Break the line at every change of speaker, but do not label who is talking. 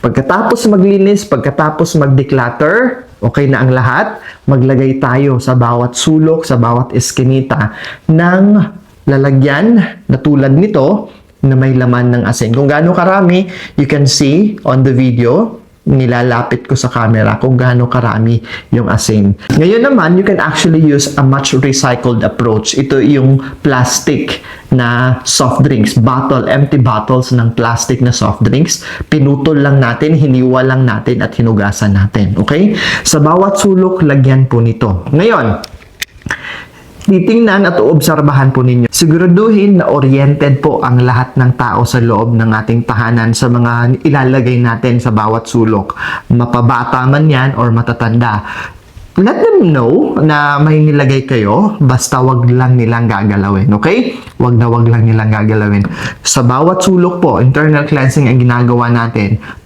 Pagkatapos maglinis, pagkatapos mag-declutter, okay na ang lahat, maglagay tayo sa bawat sulok, sa bawat eskinita ng lalagyan na tulad nito na may laman ng asin. Kung gaano karami, you can see on the video, nilalapit ko sa camera kung gaano karami yung asin. Ngayon naman, you can actually use a much recycled approach. Ito yung plastic na soft drinks, empty bottles ng plastic na soft drinks. Pinutol lang natin, hiniwa lang natin at hinugasan natin. Okay? Sa bawat sulok, lagyan po nito. Ngayon, titingnan at uobserbahan po ninyo. Siguraduhin na oriented po ang lahat ng tao sa loob ng ating tahanan sa mga ilalagay natin sa bawat sulok. Mapabata man yan or matatanda. Let them know na may nilagay kayo, basta wag lang nilang gagalawin, okay? Wag lang nilang gagalawin. Sa bawat sulok po, internal cleansing ang ginagawa natin.